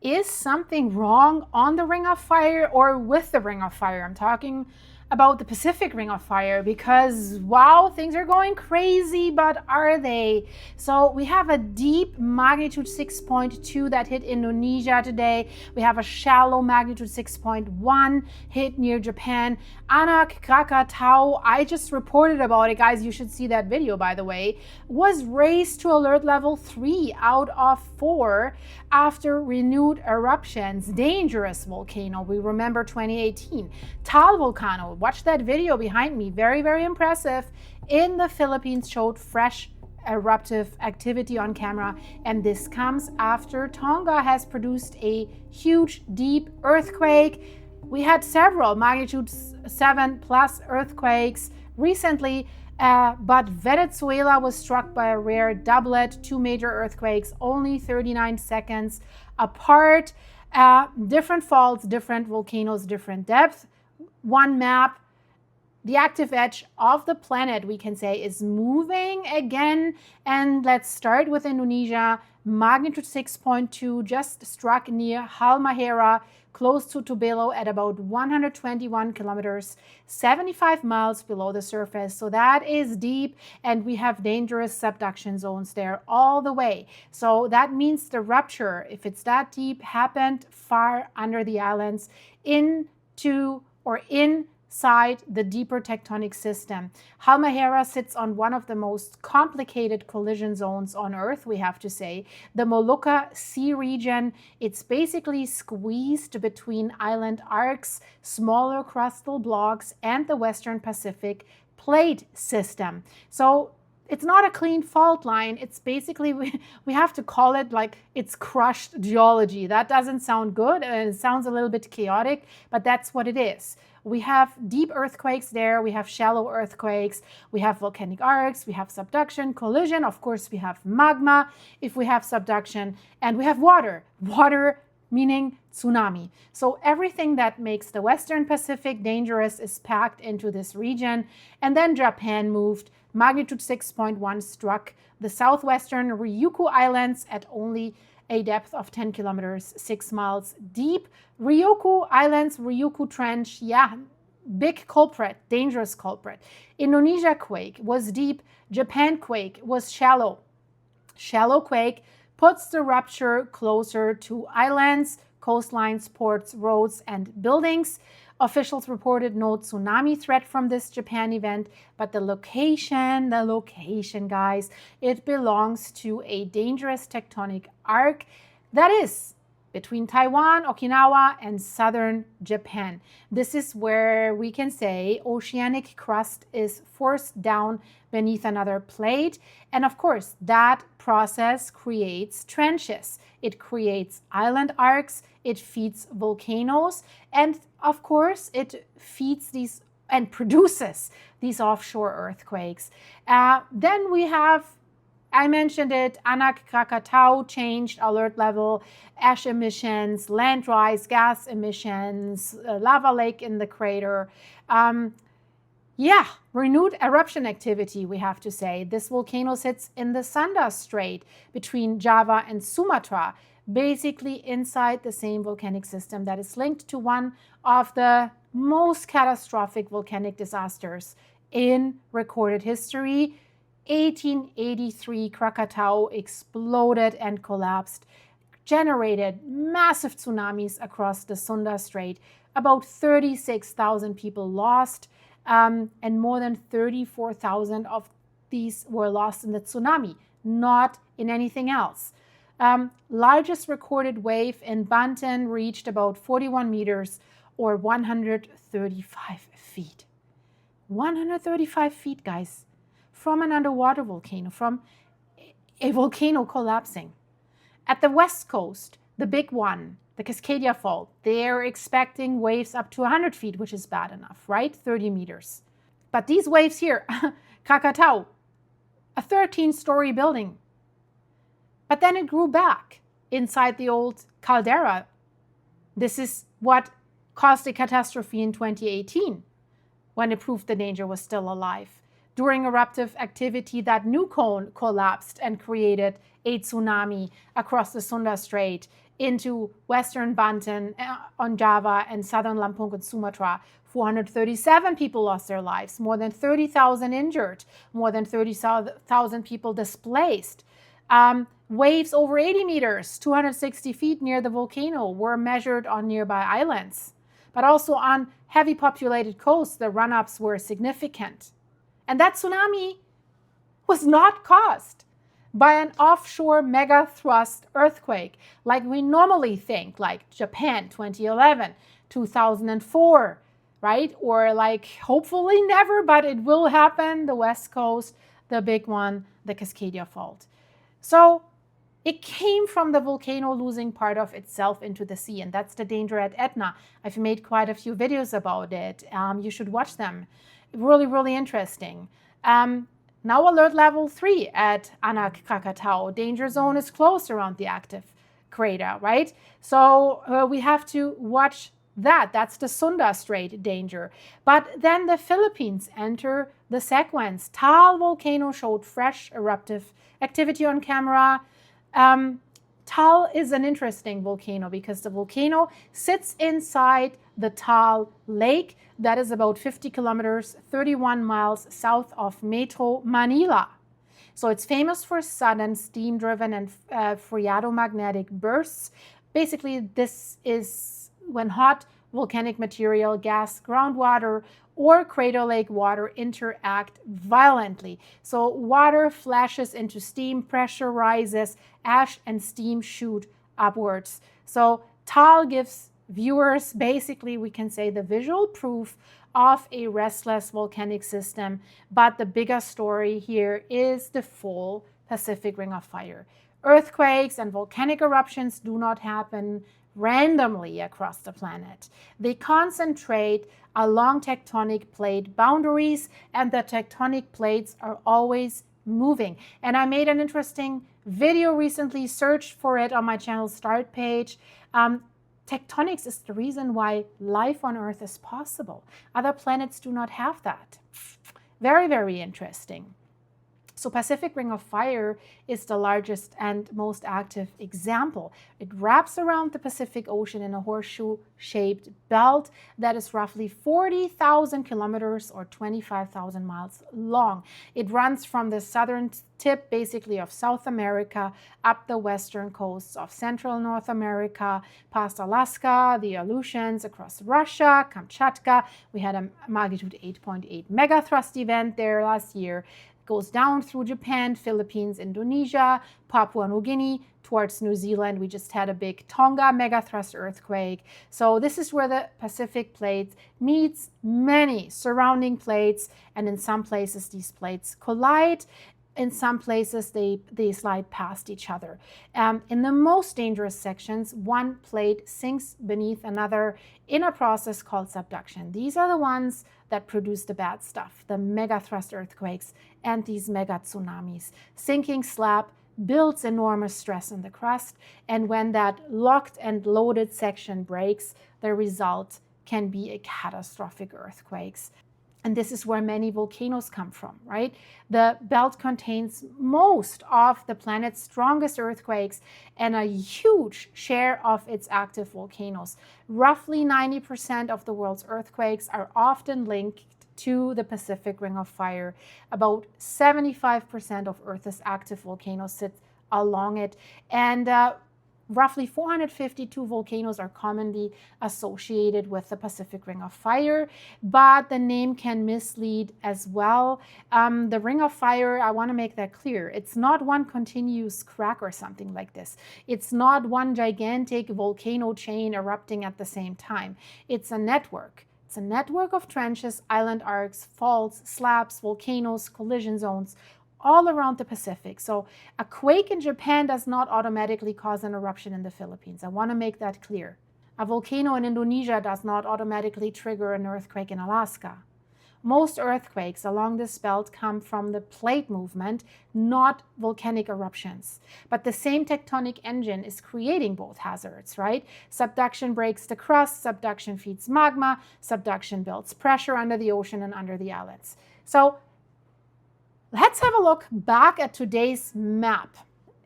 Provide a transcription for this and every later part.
is something wrong on the Ring of Fire or with the Ring of Fire? I'm talking about the Pacific Ring of Fire because, wow, things are going crazy, but are they? So we have a deep magnitude 6.2 that hit Indonesia today. We have a shallow magnitude 6.1 hit near Japan. Anak Krakatau, I just reported about it, guys. You should see that video, by the way, was raised to alert level 3 out of 4 after renewed eruptions. Dangerous volcano. We remember 2018. Taal Volcano, watch that video behind me. Very, very impressive. In the Philippines, showed fresh eruptive activity on camera, and this comes after Tonga has produced a huge, deep earthquake. We had several magnitude 7 plus earthquakes recently, but Venezuela was struck by a rare doublet, 2 major earthquakes, only 39 seconds apart. Different faults, different volcanoes, different depth. One map. The active edge of the planet, we can say, is moving again. And let's start with Indonesia. Magnitude 6.2 just struck near Halmahera, close to Tubelo at about 121 kilometers, 75 miles below the surface. So that is deep, and we have dangerous subduction zones there all the way. So that means the rupture, if it's that deep, happened far under the islands into or inside the deeper tectonic system. Halmahera sits on one of the most complicated collision zones on Earth, we have to say. The Molucca Sea region, it's basically squeezed between island arcs, smaller crustal blocks, and the Western Pacific plate system. So it's not a clean fault line. It's basically, we have to call it like it's crushed geology. That doesn't sound good. It sounds a little bit chaotic, but that's what it is. We have deep earthquakes there. We have shallow earthquakes. We have volcanic arcs. We have subduction, collision. Of course, we have magma if we have subduction. And we have water. Water meaning tsunami. So everything that makes the Western Pacific dangerous is packed into this region. And then Japan moved. Magnitude 6.1 struck the southwestern Ryukyu Islands at only a depth of 10 kilometers, 6 miles deep. Ryukyu Islands, Ryukyu Trench, yeah, big culprit, dangerous culprit. Indonesia quake was deep. Japan quake was shallow. Shallow quake puts the rupture closer to islands, coastlines, ports, roads, and buildings. Officials reported no tsunami threat from this Japan event, but the location, guys, it belongs to a dangerous tectonic arc that is between Taiwan, Okinawa, and southern Japan. This is where we can say oceanic crust is forced down beneath another plate. And of course, that process creates trenches. It creates island arcs, it feeds volcanoes, and of course, it feeds these and produces these offshore earthquakes. Then we have, I mentioned it, Anak Krakatau changed alert level, ash emissions, land rise, gas emissions, lava lake in the crater. Renewed eruption activity, we have to say. This volcano sits in the Sunda Strait between Java and Sumatra, basically inside the same volcanic system that is linked to one of the most catastrophic volcanic disasters in recorded history. 1883, Krakatau exploded and collapsed, generated massive tsunamis across the Sunda Strait. About 36,000 people lost, and more than 34,000 of these were lost in the tsunami, not in anything else. Largest recorded wave in Banten reached about 41 meters or 135 feet. 135 feet, guys, from an underwater volcano, from a volcano collapsing. At the west coast, the big one, the Cascadia Fault, they're expecting waves up to 100 feet, which is bad enough, right? 30 meters. But these waves here, Krakatau, a 13-story building. But then it grew back inside the old caldera. This is what caused a catastrophe in 2018, when it proved the danger was still alive. During eruptive activity, that new cone collapsed and created a tsunami across the Sunda Strait into western Banten on Java and southern Lampung and Sumatra. 437 people lost their lives, more than 30,000 injured, more than 30,000 people displaced. Waves over 80 meters, 260 feet near the volcano were measured on nearby islands. But also on heavy populated coasts, the run-ups were significant. And that tsunami was not caused by an offshore megathrust earthquake like we normally think, like Japan 2011, 2004, right? Or like hopefully never, but it will happen, the West Coast, the big one, the Cascadia Fault. So it came from the volcano losing part of itself into the sea, and that's the danger at Etna. I've made quite a few videos about it. You should watch them. Really, really interesting. Now alert level 3 at Anak Krakatau. Danger zone is close around the active crater, right? So we have to watch that. That's the Sunda Strait danger. But then the Philippines enter the sequence. Taal Volcano showed fresh eruptive activity on camera. Taal is an interesting volcano because the volcano sits inside the Taal Lake that is about 50 kilometers, 31 miles south of Metro Manila. So it's famous for sudden steam-driven and phreatomagnetic bursts. Basically, this is when hot volcanic material, gas, groundwater, or crater lake water interact violently. So water flashes into steam, pressure rises, ash and steam shoot upwards. So Taal gives viewers, basically we can say, the visual proof of a restless volcanic system. But the bigger story here is the full Pacific Ring of Fire. Earthquakes and volcanic eruptions do not happen randomly across the planet. They concentrate along tectonic plate boundaries, and the tectonic plates are always moving. And I made an interesting video recently, searched for it on my channel start page. Tectonics is the reason why life on Earth is possible. Other planets do not have that. Very, very interesting. So Pacific Ring of Fire is the largest and most active example. It wraps around the Pacific Ocean in a horseshoe-shaped belt that is roughly 40,000 kilometers or 25,000 miles long. It runs from the southern tip, basically, of South America up the western coasts of Central North America, past Alaska, the Aleutians, across Russia, Kamchatka. We had a magnitude 8.8 megathrust event there last year. Goes down through Japan, Philippines, Indonesia, Papua New Guinea, towards New Zealand. We just had a big Tonga megathrust earthquake. So this is where the Pacific plate meets many surrounding plates, and in some places these plates collide. In some places, they slide past each other. In the most dangerous sections, one plate sinks beneath another in a process called subduction. These are the ones that produce the bad stuff, the megathrust earthquakes and these mega tsunamis. Sinking slab builds enormous stress in the crust, and when that locked and loaded section breaks, the result can be a catastrophic earthquakes. And this is where many volcanoes come from, right? The belt contains most of the planet's strongest earthquakes and a huge share of its active volcanoes. Roughly 90% of the world's earthquakes are often linked to the Pacific Ring of Fire. About 75% of Earth's active volcanoes sit along it, and roughly 452 volcanoes are commonly associated with the Pacific Ring of Fire, but the name can mislead as well. The Ring of Fire, I want to make that clear, it's not one continuous crack or something like this. It's not one gigantic volcano chain erupting at the same time. It's a network. It's a network of trenches, island arcs, faults, slabs, volcanoes, collision zones, all around the Pacific. So a quake in Japan does not automatically cause an eruption in the Philippines. I want to make that clear. A volcano in Indonesia does not automatically trigger an earthquake in Alaska. Most earthquakes along this belt come from the plate movement, not volcanic eruptions. But the same tectonic engine is creating both hazards, right? Subduction breaks the crust, subduction feeds magma, subduction builds pressure under the ocean and under the islands. So let's have a look back at today's map.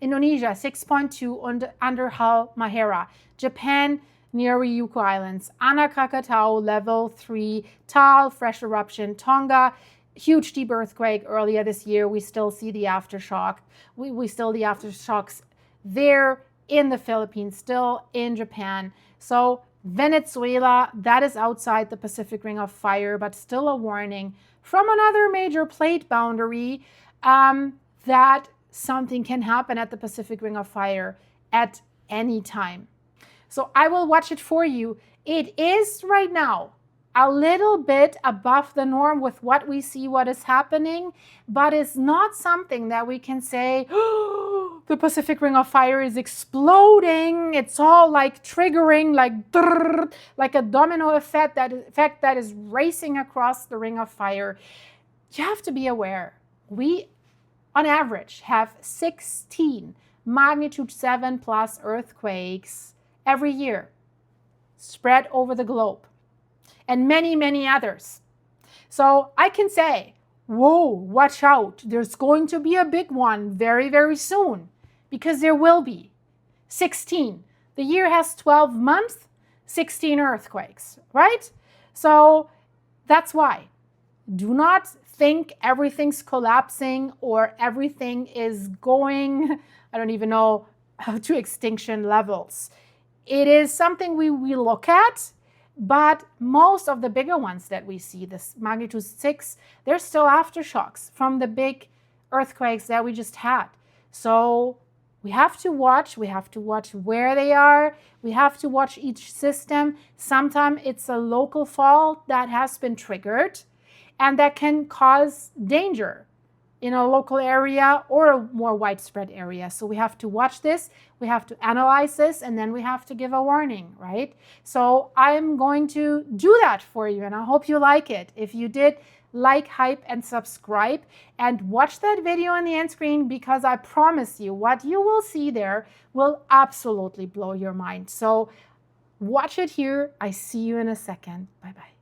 Indonesia 6.2 under Halmahera. Japan near Ryukyu Islands. Anak Krakatau level 3. Taal fresh eruption. Tonga huge deep earthquake earlier this year. We still see the aftershock. We still the aftershocks there in the Philippines, still in Japan. So Venezuela, that is outside the Pacific Ring of Fire, but still a warning from another major plate boundary that something can happen at the Pacific Ring of Fire at any time. So I will watch it for you. It is right now a little bit above the norm with what we see, what is happening, but it's not something that we can say, oh, the Pacific Ring of Fire is exploding. It's all like triggering, like a domino effect that is racing across the Ring of Fire. You have to be aware. We, on average, have 16 magnitude 7+ earthquakes every year spread over the globe, and many, many others. So I can say, whoa, watch out. There's going to be a big one very, very soon, because there will be 16. The year has 12 months, 16 earthquakes, right? So that's why. Do not think everything's collapsing or everything is going, I don't even know, to extinction levels. It is something we look at, but most of the bigger ones that we see, this magnitude 6, they're still aftershocks from the big earthquakes that we just had. So we have to watch where they are. We have to watch each system. Sometimes it's a local fault that has been triggered and that can cause danger in a local area or a more widespread area. So we have to watch this, we have to analyze this, and then we have to give a warning, right? So I'm going to do that for you, and I hope you like it. If you did, like, hype, and subscribe, and watch that video on the end screen, because I promise you what you will see there will absolutely blow your mind. So watch it here. I see you in a second. Bye-bye.